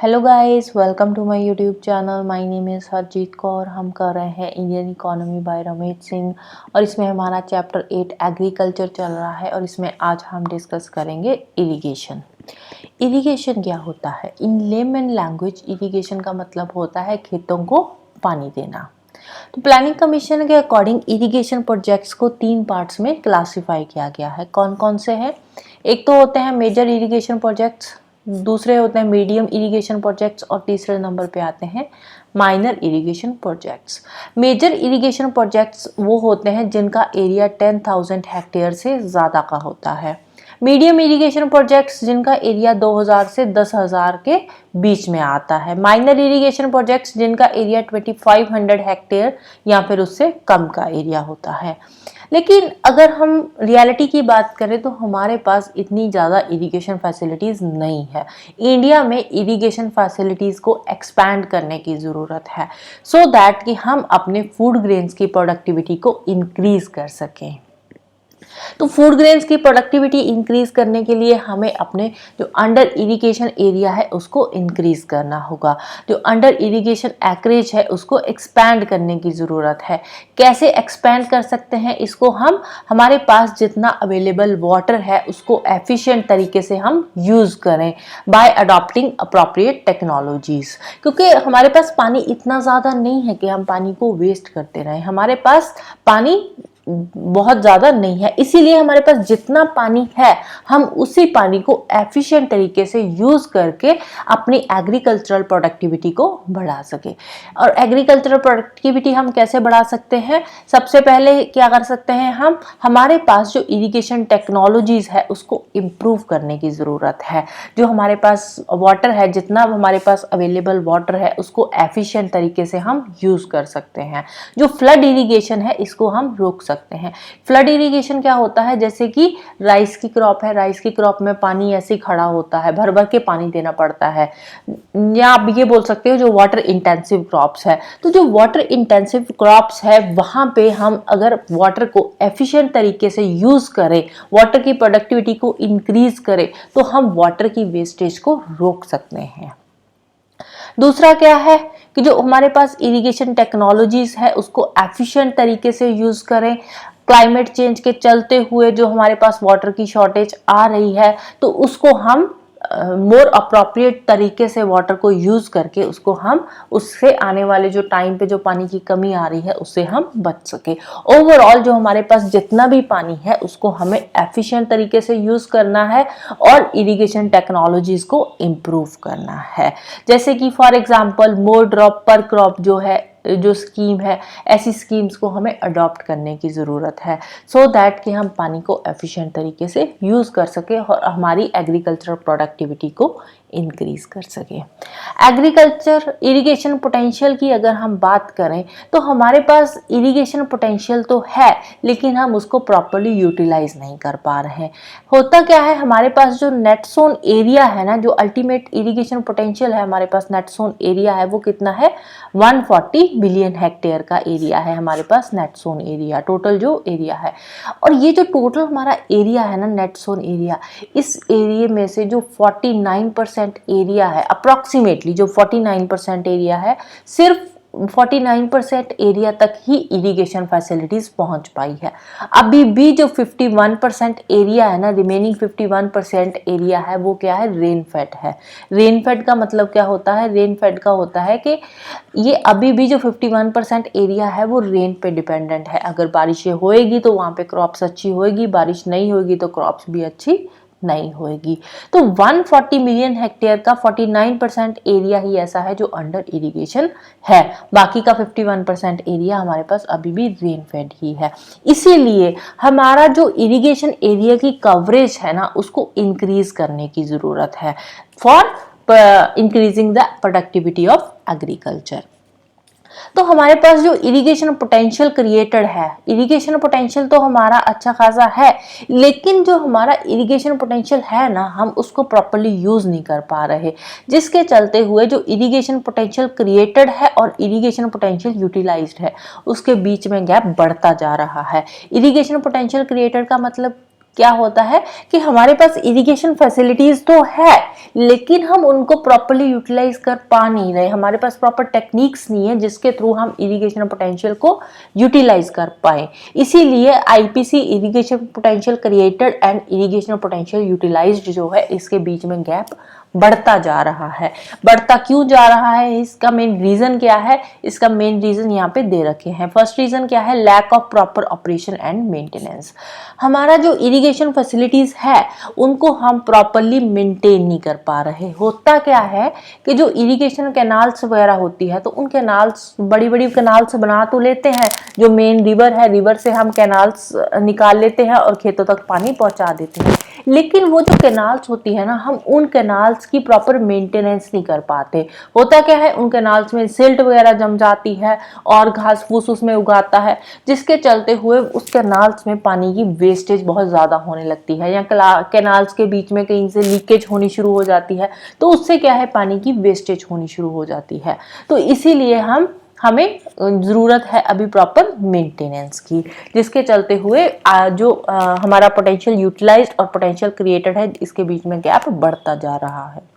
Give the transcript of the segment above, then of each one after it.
Hello guys, welcome to my YouTube channel. My name is Harjeet Kaur. हम कर रहे हैं Indian economy by Ramesh Singh और इसमें हमारा चैप्टर 8 एग्रीकल्चर चल रहा है और इसमें आज हम डिस्कस करेंगे इरिगेशन। इरिगेशन क्या होता है? इन लेमन लैंग्वेज इरिगेशन का मतलब होता है खेतों को पानी देना। तो प्लानिंग कमीशन के अकॉर्डिंग इरिगेशन प्रोजेक्ट्स को 3 पार्ट्स में क्लासिफाई किया गया है। कौन कौन से हैं? एक तो होते हैं मेजर इरिगेशन प्रोजेक्ट्स, दूसरे होते हैं मीडियम इरिगेशन प्रोजेक्ट्स और तीसरे नंबर पे आते हैं minor irrigation projects. Major irrigation projects वो होते हैं जिनका एरिया 10,000 हेक्टेयर से ज़्यादा का होता है। मीडियम इरिगेशन प्रोजेक्ट्स जिनका एरिया 2000 से 10,000 के बीच में आता है। माइनर इरिगेशन प्रोजेक्ट्स जिनका एरिया 2500 हेक्टेयर या फिर उससे कम का एरिया होता है। लेकिन अगर हम रियलिटी की बात करें तो हमारे पास इतनी ज़्यादा इरिगेशन फैसिलिटीज़ नहीं है। इंडिया में इरिगेशन फैसिलिटीज़ को एक्सपैंड करने की ज़रूरत है सो दैट कि हम अपने फूड ग्रेन्स की प्रोडक्टिविटी को इंक्रीज़ कर सकें। तो फूड ग्रेन्स की प्रोडक्टिविटी इंक्रीज करने के लिए हमें अपने जो अंडर इरिगेशन एरिया है उसको इंक्रीज करना होगा। जो अंडर इरिगेशन एक्रेज है उसको एक्सपैंड करने की ज़रूरत है। कैसे एक्सपैंड कर सकते हैं इसको? हम हमारे पास जितना अवेलेबल वाटर है उसको एफिशिएंट तरीके से हम यूज़ करें बाय अडॉप्टिंग अप्रोप्रिएट टेक्नोलॉजीज़। क्योंकि हमारे पास पानी इतना ज़्यादा नहीं है कि हम पानी को वेस्ट करते रहें। हमारे पास पानी बहुत ज़्यादा नहीं है, इसीलिए हमारे पास जितना पानी है हम उसी पानी को एफिशिएंट तरीके से यूज़ करके अपनी एग्रीकल्चरल प्रोडक्टिविटी को बढ़ा सके। और एग्रीकल्चरल प्रोडक्टिविटी हम कैसे बढ़ा सकते हैं? सबसे पहले क्या कर सकते हैं हम? हमारे पास जो इरिगेशन टेक्नोलॉजीज़ है उसको इम्प्रूव करने की ज़रूरत है। जो हमारे पास वाटर है, जितना हमारे पास अवेलेबल वाटर है उसको एफिशिएंट तरीके से हम यूज़ कर सकते हैं। जो फ्लड इरिगेशन है इसको हम रोक सकते हैं। फ्लड इरिगेशन क्या होता है? जैसे कि राइस की क्रॉप है, राइस की क्रॉप में पानी ऐसे ही खड़ा होता है, भर भर के पानी देना पड़ता है, या आप ये बोल सकते हो जो वाटर इंटेंसिव क्रॉप्स है। तो जो वाटर इंटेंसिव क्रॉप्स है वहां पे हम अगर वाटर को एफिशिएंट तरीके से यूज करें, वाटर की प्रोडक्टिविटी को इंक्रीज करें तो हम वाटर की वेस्टेज को रोक सकते हैं। दूसरा क्या है कि जो हमारे पास इरिगेशन टेक्नोलॉजीज है उसको एफिशिएंट तरीके से यूज करें। क्लाइमेट चेंज के चलते हुए जो हमारे पास वाटर की शॉर्टेज आ रही है तो उसको हम मोर अप्रोप्रिएट तरीके से वाटर को यूज करके उसको हम उससे आने वाले जो टाइम पे जो पानी की कमी आ रही है उससे हम बच सके। ओवरऑल जो हमारे पास जितना भी पानी है उसको हमें एफिशिएंट तरीके से यूज करना है और इरिगेशन टेक्नोलॉजीज को इम्प्रूव करना है। जैसे कि फॉर एग्जांपल मोर ड्रॉप पर क्रॉप जो स्कीम है, ऐसी स्कीम्स को हमें अडॉप्ट करने की ज़रूरत है सो दैट कि हम पानी को एफिशिएंट तरीके से यूज़ कर सके और हमारी एग्रीकल्चर प्रोडक्टिविटी को इंक्रीज कर सके। एग्रीकल्चर इरिगेशन पोटेंशियल की अगर हम बात करें तो हमारे पास इरिगेशन पोटेंशियल तो है लेकिन हम उसको प्रॉपर्ली यूटिलाइज नहीं कर पा रहे हैं। होता क्या है, हमारे पास जो नेट सोन एरिया है ना, जो अल्टीमेट इरिगेशन पोटेंशियल है हमारे पास नेट सोन एरिया है वो कितना है? 140 मिलियन हेक्टेयर का एरिया है हमारे पास नेट सोन एरिया, टोटल जो एरिया है। और ये जो टोटल हमारा एरिया है ना नेट सोन एरिया, इस एरिया में से जो 49% एरिया है, अप्रॉक्सीमेटली जो 49% एरिया है, सिर्फ 49% एरिया तक ही इरिगेशन फैसिलिटीज पहुंच पाई है। अभी भी जो 51% एरिया है ना, रिमेनिंग 51% एरिया है वो क्या है? रेन फेड है। रेन फेड का मतलब क्या होता है? रेन फेड का होता है कि ये अभी भी जो 51% एरिया है वो रेन पे डिपेंडेंट है। अगर बारिशें होएगी तो वहाँ पे क्रॉप्स अच्छी होएगी, बारिश नहीं होगी तो क्रॉप्स भी अच्छी नहीं होएगी। तो 140 मिलियन हेक्टेयर का 49% एरिया ही ऐसा है जो अंडर इरिगेशन है, बाकी का 51% एरिया हमारे पास अभी भी रेन फेड ही है। इसीलिए हमारा जो इरिगेशन एरिया की कवरेज है ना उसको इंक्रीज करने की जरूरत है for increasing the productivity of agriculture. तो हमारे पास जो इरिगेशन पोटेंशियल क्रिएटेड है, इरिगेशन पोटेंशियल तो हमारा अच्छा खासा है लेकिन जो हमारा इरिगेशन पोटेंशियल है ना हम उसको प्रॉपर्ली यूज नहीं कर पा रहे, जिसके चलते हुए जो इरिगेशन पोटेंशियल क्रिएटेड है और इरिगेशन पोटेंशियल यूटिलाइज्ड है उसके बीच में गैप बढ़ता जा रहा है। इरिगेशन पोटेंशियल क्रिएटेड का मतलब क्या होता है कि हमारे पास इरिगेशन फैसिलिटीज तो है, लेकिन हम उनको प्रॉपर्ली यूटिलाइज कर पा नहीं रहे, हमारे पास प्रॉपर टेक्निक्स नहीं है जिसके थ्रू हम इरिगेशन पोटेंशियल को यूटिलाइज कर पाए। इसीलिए IPC irrigation potential created and irrigation potential utilised जो है, इसके बीच में गैप बढ़ता जा रहा है। बढ़ता क्यों जा रहा है, इसका मेन रीजन क्या है? इसका मेन रीजन यहाँ पे दे रखे हैं। फर्स्ट रीजन क्या है? Lack of proper operation and maintenance. हमारा जो इरिगेशन फैसिलिटीज है उनको हम प्रॉपरली मेंटेन नहीं कर पा रहे। होता क्या है कि जो इरिगेशन कैनाल्स वगैरह होती है, तो उन कैनाल्स, बड़ी बड़ी कैनाल्स बना तो लेते हैं, जो मेन रिवर है, रिवर से हम कैनाल्स निकाल लेते हैं और खेतों तक पानी पहुंचा देते हैं, लेकिन वो जो कैनाल्स होती है ना, हम उन कैनाल्स की प्रॉपर मेंटेनेंस नहीं कर पाते। होता क्या है, उन कैनाल्स में सिल्ट वगैरह जम जाती है और घास फूस उसमें उगाता है, जिसके चलते हुए उस कैनाल्स में पानी की वेस्टेज बहुत ज्यादा होने लगती है, या कैनाल्स के बीच में कहीं से लीकेज होनी शुरू हो जाती है, तो उससे क्या है, पानी की वेस्टेज होनी शुरू हो जाती है। तो इसीलिए हमें ज़रूरत है अभी प्रॉपर मेंटेनेंस की, जिसके चलते हुए जो हमारा पोटेंशियल यूटिलाइज्ड और पोटेंशियल क्रिएटेड है, इसके बीच में गैप बढ़ता जा रहा है।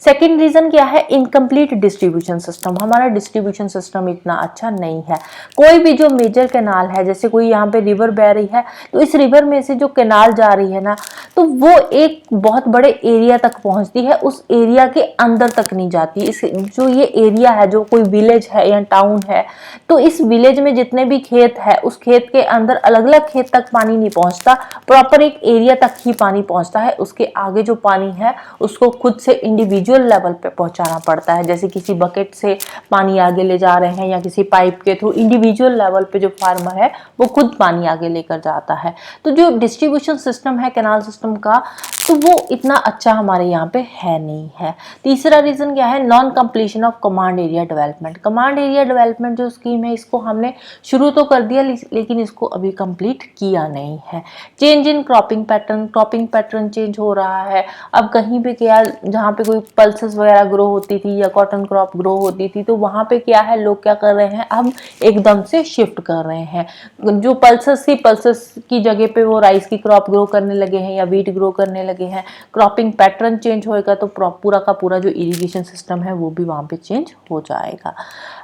सेकेंड रीजन क्या है? Incomplete distribution system. हमारा डिस्ट्रीब्यूशन सिस्टम इतना अच्छा नहीं है। कोई भी जो मेजर कैनाल है, जैसे कोई यहाँ पे रिवर बह रही है, तो इस रिवर में से जो कैनाल जा रही है ना, तो वो एक बहुत बड़े एरिया तक पहुंचती है, उस एरिया के अंदर तक नहीं जाती। इस जो ये एरिया है, जो कोई विलेज है या टाउन है, तो इस विलेज में जितने भी खेत है, उस खेत के अंदर अलग अलग खेत तक पानी नहीं पहुंचता, प्रॉपर एक एरिया तक ही पानी पहुंचता है। उसके आगे जो पानी है उसको खुद से इंडिविजुअल लेवल पे पहुंचाना पड़ता है, जैसे किसी बकेट से पानी आगे ले जा रहे हैं या किसी पाइप के थ्रू। इंडिविजुअल लेवल पे जो फार्मर है वो खुद पानी आगे लेकर जाता है। तो जो डिस्ट्रीब्यूशन सिस्टम है कैनाल सिस्टम का, तो वो इतना अच्छा हमारे यहाँ पे है नहीं है। तीसरा रीजन क्या है? Non completion of command area development. Command area development जो स्कीम है, इसको हमने शुरू तो कर दिया, लेकिन इसको अभी कंप्लीट किया नहीं है। Change in cropping pattern change हो रहा है। अब कहीं पे क्या, जहाँ पे कोई पल्सेस वगैरह ग्रो होती थी या कॉटन क्रॉप ग्रो होती थी, तो वहाँ पे क्या है, लोग क्या कर रहे हैं, अब एकदम से शिफ्ट कर रहे हैं। जो पल्सेस थी, पल्सेस की जगह पे वो राइस की क्रॉप ग्रो करने लगे हैं या वीट ग्रो करने लगे हैं। क्रॉपिंग पैटर्न चेंज होएगा तो पूरा का पूरा जो इरिगेशन सिस्टम है वो भी वहाँ पे चेंज हो जाएगा।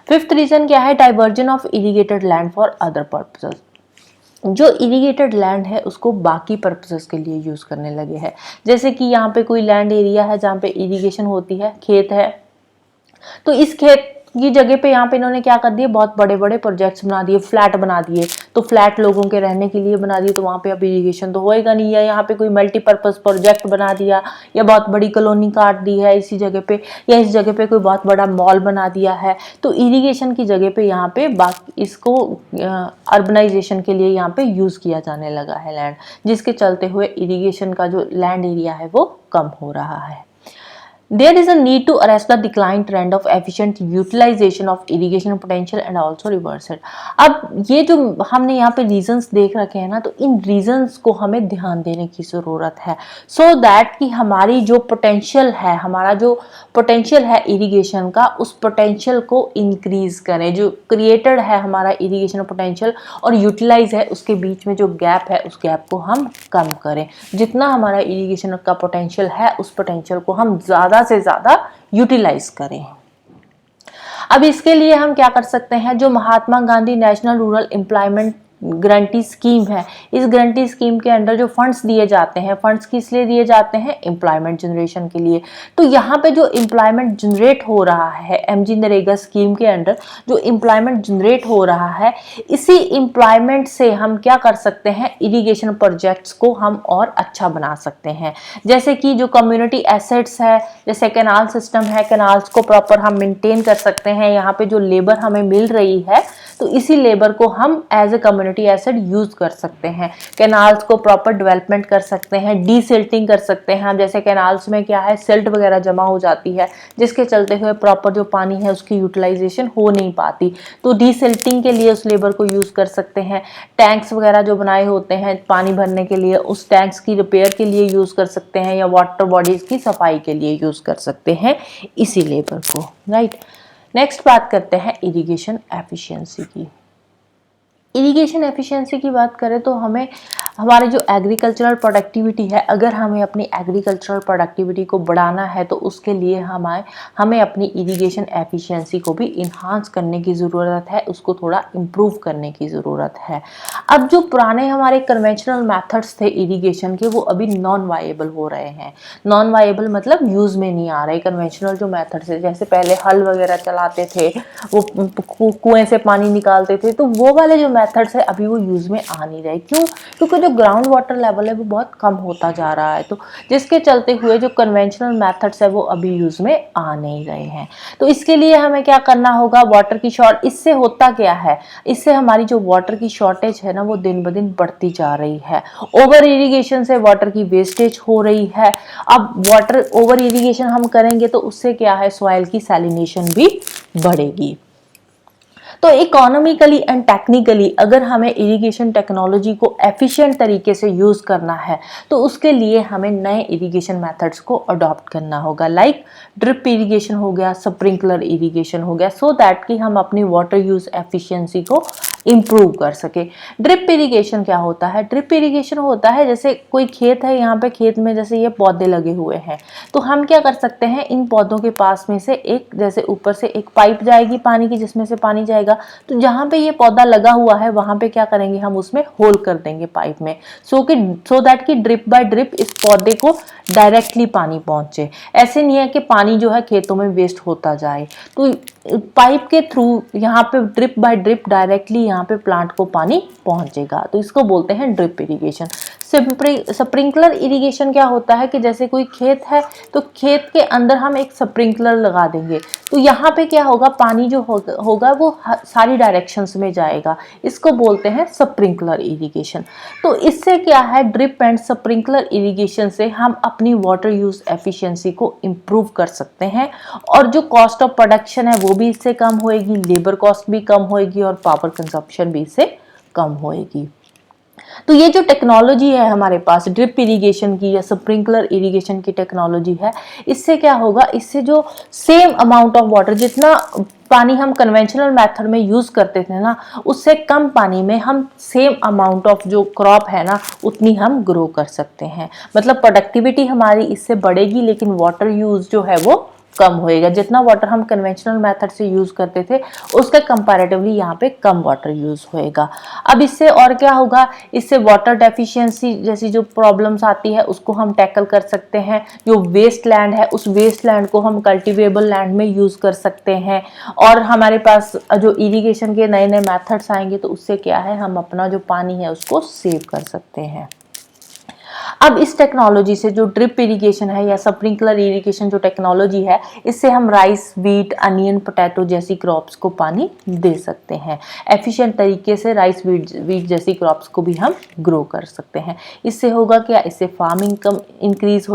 फिफ्थ रीजन क्या है? Diversion of irrigated land for other purposes. जो इरिगेटेड लैंड है उसको बाकी पर्पसेस के लिए यूज करने लगे हैं। जैसे कि यहाँ पे कोई लैंड एरिया है जहाँ पे इरिगेशन होती है, खेत है, तो इस खेत की जगह पे यहाँ पे इन्होंने क्या कर दिए, बहुत बड़े बड़े प्रोजेक्ट्स बना दिए, फ्लैट बना दिए। तो फ्लैट लोगों के रहने के लिए बना दिए, तो वहाँ पे अब इरिगेशन तो होएगा नहीं। या यहाँ पे कोई मल्टीपर्पज प्रोजेक्ट बना दिया, या बहुत बड़ी कॉलोनी काट दी है इसी जगह पे, या इस जगह पे कोई बहुत बड़ा मॉल बना दिया है, तो इरिगेशन की जगह पे यहाँ पे इसको अर्बनाइजेशन के लिए यहाँ पे यूज किया जाने लगा है लैंड, जिसके चलते हुए इरिगेशन का जो लैंड एरिया है वो कम हो रहा है। There is a need to arrest the decline trend of efficient utilization of irrigation potential and also reverse it. अब ये जो हमने यहाँ पे रीजंस देख रखे हैं ना, तो इन रीजंस को हमें ध्यान देने की ज़रूरत है, सो दैट कि हमारी जो पोटेंशियल है, हमारा जो पोटेंशियल है इरिगेशन का, उस पोटेंशियल को इंक्रीज करें। जो क्रिएटेड है हमारा इरिगेशन पोटेंशियल और यूटिलाइज है, उसके बीच में जो गैप है, उस गैप को हम कम करें। जितना हमारा इरिगेशन का पोटेंशियल है, उस पोटेंशियल को हम ज़्यादा से ज्यादा यूटिलाइज करें। अब इसके लिए हम क्या कर सकते हैं? जो Mahatma Gandhi national rural employment guarantee scheme है, इस गारंटी स्कीम के अंडर जो फंड्स दिए जाते हैं, फंड्स किस लिए दिए जाते हैं? एम्प्लॉयमेंट जनरेशन के लिए। तो यहाँ पे जो एम्प्लॉयमेंट जनरेट हो रहा है एमजी नरेगा स्कीम के अंडर, जो एम्प्लॉयमेंट जनरेट हो रहा है, इसी एम्प्लॉयमेंट से हम क्या कर सकते हैं? इरिगेशन प्रोजेक्ट्स को हम और अच्छा बना सकते हैं। जैसे कि जो कम्युनिटी एसेट्स है, जैसे कैनाल सिस्टम है, कैनाल्स को प्रॉपर हम मेंटेन कर सकते हैं। यहाँ पे जो लेबर हमें मिल रही है, तो इसी लेबर को हम as a community asset use कर सकते हैं। कैनाल्स को प्रॉपर डेवलपमेंट कर सकते हैं, डीसिल्टिंग कर सकते हैं। जैसे कैनाल्स में क्या है, सिल्ट वगैरह जमा हो जाती है, जिसके चलते हुए प्रॉपर जो पानी है उसकी यूटिलाइजेशन हो नहीं पाती, तो डीसिल्टिंग के लिए उस लेबर को यूज कर सकते हैं। टैंक्स वगैरह जो बनाए होते हैं पानी भरने के लिए, उस टैंक्स की रिपेयर के लिए यूज कर सकते हैं, या वाटर बॉडीज की सफाई के लिए यूज कर सकते हैं इसी लेबर को, राइट। नेक्स्ट बात करते हैं इरिगेशन एफिशिएंसी की। इरिगेशन एफिशिएंसी की बात करें तो हमें हमारे जो एग्रीकल्चरल प्रोडक्टिविटी है, अगर हमें अपनी एग्रीकल्चरल प्रोडक्टिविटी को बढ़ाना है तो उसके लिए हमें अपनी इरिगेशन एफिशिएंसी को भी इन्हांस करने की ज़रूरत है, उसको थोड़ा इम्प्रूव करने की ज़रूरत है। अब जो पुराने हमारे कन्वेंशनल मेथड्स थे इरिगेशन के, वो अभी नॉन वाइएबल हो रहे हैं। नॉन वाइएबल मतलब यूज़ में नहीं आ रहे कन्वेंशनल जो मेथड्स है, जैसे पहले हल वगैरह चलाते थे, वो कुएं से पानी निकालते थे, तो वो वाले जो मेथड्स है अभी वो यूज़ में आ नहीं रहे। क्यों? क्योंकि जो ग्राउंड वाटर लेवल है वो बहुत कम होता जा रहा है, तो जिसके चलते हुए जो कन्वेंशनल मेथड्स है वो अभी यूज़ में आ नहीं रहे हैं। तो इसके लिए हमें क्या करना होगा, वाटर की शॉर्ट, इससे होता क्या है, इससे हमारी जो वाटर की शॉर्टेज है ना वो दिन ब दिन बढ़ती जा रही है। ओवर इरिगेशन से वाटर की वेस्टेज हो रही है। अब वाटर ओवर इरिगेशन हम करेंगे तो उससे क्या है, सॉइल की सैलिनेशन भी बढ़ेगी। तो इकोनॉमिकली एंड टेक्निकली अगर हमें इरिगेशन टेक्नोलॉजी को एफिशिएंट तरीके से यूज़ करना है तो उसके लिए हमें नए इरिगेशन मेथड्स को अडॉप्ट करना होगा, लाइक ड्रिप इरिगेशन हो गया, स्प्रिंकलर इरिगेशन हो गया, सो दैट कि हम अपनी वाटर यूज एफिशिएंसी को इम्प्रूव कर सके। ड्रिप इरिगेशन क्या होता है? ड्रिप इरिगेशन होता है, जैसे कोई खेत है, यहाँ पे खेत में जैसे ये पौधे लगे हुए हैं, तो हम क्या कर सकते हैं, इन पौधों के पास में से एक, जैसे ऊपर से एक पाइप जाएगी पानी की, जिसमें से पानी जाएगा, तो जहाँ पे ये पौधा लगा हुआ है वहां पे क्या करेंगे, हम उसमें होल कर देंगे पाइप में, सो दैट कि ड्रिप बाय ड्रिप इस पौधे को डायरेक्टली पानी पहुंचे। ऐसे नहीं है कि पानी जो है खेतों में वेस्ट होता जाए, तो पाइप के थ्रू यहाँ पे ड्रिप बाय ड्रिप डायरेक्टली यहाँ पे प्लांट को पानी पहुंचेगा, तो इसको बोलते हैं ड्रिप इरिगेशन। स्प्रिंकलर इरिगेशन क्या होता है कि जैसे कोई खेत है तो खेत के अंदर हम एक स्प्रिंकलर लगा देंगे, तो यहाँ पे क्या होगा, पानी जो होगा वो सारी डायरेक्शंस में जाएगा, इसको बोलते हैं स्प्रिंकलर इरिगेशन। तो इससे क्या है, ड्रिप एंड स्प्रिंकलर इरिगेशन से हम अपनी वाटर यूज एफिशिएंसी को इम्प्रूव कर सकते हैं, और जो कॉस्ट ऑफ प्रोडक्शन है वो भी इससे कम होएगी, लेबर कॉस्ट भी कम होएगी और पावर कंजप्शन भी इससे कम होएगी। तो ये जो टेक्नोलॉजी है हमारे पास ड्रिप इरिगेशन की या स्प्रिंकलर इरिगेशन की टेक्नोलॉजी है, इससे क्या होगा, इससे जो सेम अमाउंट ऑफ वाटर, जितना पानी हम कन्वेंशनल मेथड में यूज करते थे ना, उससे कम पानी में हम सेम अमाउंट ऑफ जो क्रॉप है ना उतनी हम ग्रो कर सकते हैं। मतलब प्रोडक्टिविटी हमारी इससे बढ़ेगी, लेकिन वाटर यूज जो है वो कम होएगा। जितना वाटर हम कन्वेंशनल मेथड से यूज करते थे उसके कंपैरेटिवली यहाँ पे कम वाटर यूज होएगा। अब इससे और क्या होगा, इससे वाटर डेफिशिएंसी जैसी जो प्रॉब्लम्स आती है उसको हम टैकल कर सकते हैं। जो वेस्ट लैंड है उस वेस्ट लैंड को हम कल्टिवेबल लैंड में यूज कर सकते हैं, और हमारे पास जो इरिगेशन के नए नए मेथड्स आएंगे तो उससे क्या है, हम अपना जो पानी है उसको सेव कर सकते हैं। अब इस टेक्नोलॉजी से जो ड्रिप इरिगेशन है या स्प्रिंकलर इरिगेशन जो टेक्नोलॉजी है, इससे हम राइस, व्हीट, अनियन, पोटैटो जैसी क्रॉप्स को पानी दे सकते हैं। एफिशिएंट तरीके से राइस, व्हीट जैसी क्रॉप्स को भी हम ग्रो कर सकते हैं। इससे होगा क्या, इससे फार्म इनकम इंक्रीज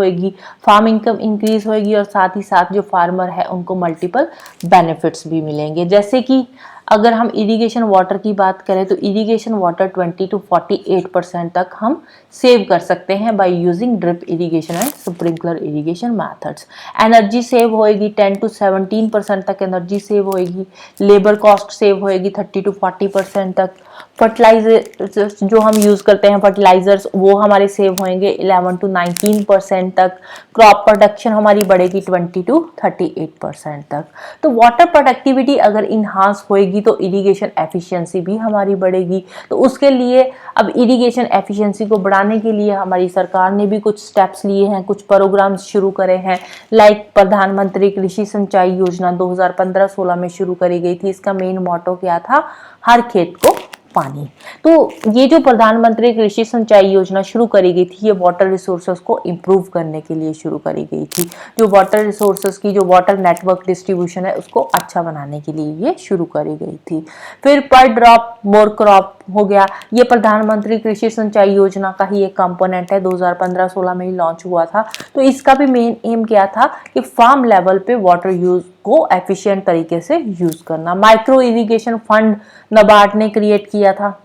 होएगी और साथ ही साथ जो फार्मर है उनको मल्टीपल बेनिफिट्स भी मिलेंगे। जैसे कि अगर हम इरिगेशन वाटर की बात करें तो इरिगेशन वाटर 20 to 48% तक हम सेव कर सकते हैं by using drip irrigation and sprinkler irrigation methods. Energy save होएगी 10 to 17% तक एनर्जी सेव होएगी। लेबर कॉस्ट सेव होएगी 30 to 40% तक। फर्टिलाइजर्स जो हम यूज करते हैं फर्टिलाइजर्स वो हमारे सेव होंगे 11 to 19% तक। क्रॉप प्रोडक्शन हमारी बढ़ेगी 20 to 38% तक। तो वाटर प्रोडक्टिविटी अगर इन्हांस होएगी तो इरिगेशन एफिशिएंसी भी हमारी बढ़ेगी। तो उसके लिए अब इरिगेशन एफिशिएंसी को बढ़ाने के लिए हमारी सरकार ने भी कुछ स्टेप्स लिए हैं, कुछ प्रोग्राम्स शुरू करे हैं, लाइक प्रधानमंत्री कृषि सिंचाई योजना 2015-16 में शुरू करी गई थी। इसका मेन मोटो क्या था, हर खेत को पानी। तो ये जो प्रधानमंत्री कृषि सिंचाई योजना शुरू करी गई थी, ये वाटर रिसोर्सेज को इम्प्रूव करने के लिए शुरू करी गई थी। जो वाटर रिसोर्सेज की जो वाटर नेटवर्क डिस्ट्रीब्यूशन है उसको अच्छा बनाने के लिए ये शुरू करी गई थी। फिर पर ड्रॉप मोर क्रॉप हो गया, ये प्रधानमंत्री कृषि सिंचाई योजना का ही एक कंपोनेंट है, 2015-16 में ही लॉन्च हुआ था। तो इसका भी मेन एम क्या था कि फार्म लेवल पे वाटर यूज को एफिशिएंट तरीके से यूज करना। माइक्रो इरिगेशन फंड नाबार्ड ने क्रिएट किया था,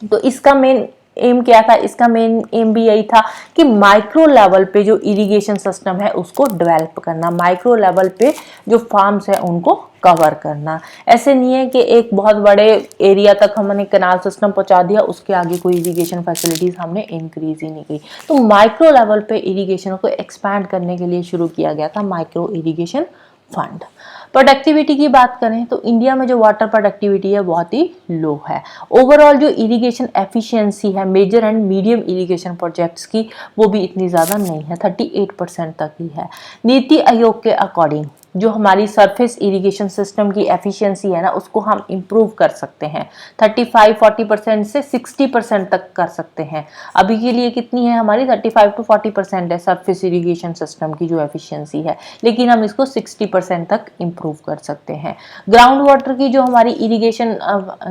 तो इसका मेन एम क्या था, इसका मेन एम भी यही था कि माइक्रो लेवल पे जो इरिगेशन सिस्टम है उसको डेवलप करना, माइक्रो लेवल पे जो फार्म्स है उनको कवर करना। ऐसे नहीं है कि एक बहुत बड़े एरिया तक हमने कैनाल सिस्टम पहुंचा दिया, उसके आगे कोई इरिगेशन फैसिलिटीज हमने इंक्रीज ही नहीं की। तो माइक्रो लेवल पे इरिगेशन को एक्सपैंड करने के लिए शुरू किया गया था माइक्रो इरिगेशन फंड। प्रोडक्टिविटी की बात करें तो इंडिया में जो वाटर प्रोडक्टिविटी है बहुत ही लो है। ओवरऑल जो इरिगेशन एफिशिएंसी है major and medium irrigation projects की, वो भी इतनी ज़्यादा नहीं है, 38% तक ही है। नीति आयोग के अकॉर्डिंग जो हमारी सरफेस इरिगेशन सिस्टम की एफिशिएंसी है ना, उसको हम इम्प्रूव कर सकते हैं। 35-40% से 60% तक कर सकते हैं। अभी के लिए कितनी है हमारी, 35-40% है सरफेस इरिगेशन सिस्टम की जो एफिशिएंसी है, लेकिन हम इसको 60% तक इम्प्रूव कर सकते हैं। ग्राउंड वाटर की जो हमारी इरिगेशन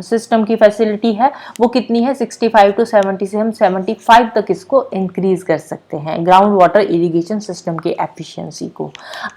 सिस्टम की फैसिलिटी है वो कितनी है, 65-70 से हम 75 तक इसको इंक्रीज कर सकते हैं, ग्राउंड वाटर इरिगेशन सिस्टम की एफिशिएंसी को।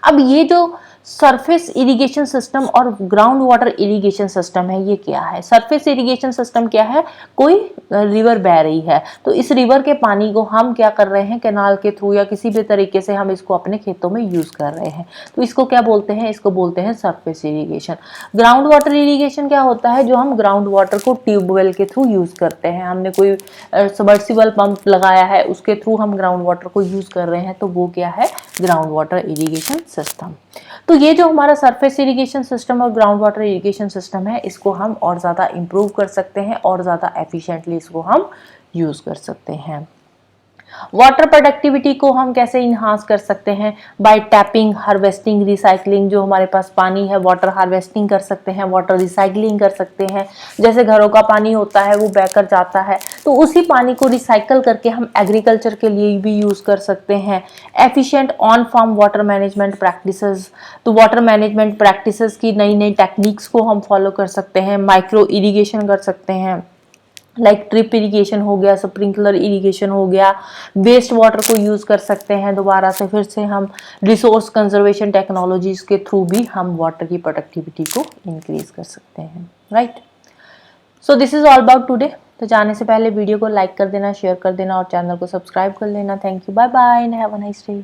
अब ये जो सरफेस इरिगेशन सिस्टम और ग्राउंड वाटर इरिगेशन सिस्टम है, ये क्या है? सरफेस इरिगेशन सिस्टम क्या है, कोई रिवर बह रही है तो इस रिवर के पानी को हम क्या कर रहे हैं, कैनाल के थ्रू या किसी भी तरीके से हम इसको अपने खेतों में यूज कर रहे हैं, तो इसको क्या बोलते हैं, इसको बोलते हैं surface irrigation. Ground water irrigation क्या होता है, जो हम ग्राउंड वाटर को ट्यूबवेल के थ्रू यूज करते हैं, हमने कोई सबमर्सिबल पंप लगाया है उसके थ्रू हम ग्राउंड वाटर को यूज कर रहे हैं, तो वो क्या है, ग्राउंड वाटर इरिगेशन सिस्टम। तो ये जो हमारा सरफेस इरिगेशन सिस्टम और ग्राउंड वाटर इरिगेशन सिस्टम है, इसको हम और ज़्यादा इम्प्रूव कर सकते हैं और ज़्यादा एफिशिएंटली इसको हम यूज़ कर सकते हैं। वाटर प्रोडक्टिविटी को हम कैसे इन्हांस कर सकते हैं, बाय टैपिंग, हार्वेस्टिंग, रिसाइकलिंग। जो हमारे पास पानी है वाटर हार्वेस्टिंग कर सकते हैं, वाटर रिसाइकलिंग कर सकते हैं। जैसे घरों का पानी होता है वो बहकर जाता है, तो उसी पानी को रिसाइकल करके हम एग्रीकल्चर के लिए भी यूज कर सकते हैं। Efficient on farm water management practices, तो वाटर मैनेजमेंट प्रैक्टिसेस की नई नई टेक्निक्स को हम फॉलो कर सकते हैं। माइक्रो इरिगेशन कर सकते हैं, लाइक ड्रिप इरिगेशन हो गया, स्प्रिंकलर इरिगेशन हो गया। वेस्ट वाटर को यूज कर सकते हैं दोबारा से, फिर से हम रिसोर्स कंजर्वेशन टेक्नोलॉजीज के थ्रू भी हम वाटर की प्रोडक्टिविटी को इंक्रीज कर सकते हैं, right. So this is all about today. तो जाने से पहले वीडियो को लाइक कर देना, शेयर कर देना और चैनल को सब्सक्राइब कर लेना। Thank you, bye bye and have a nice day.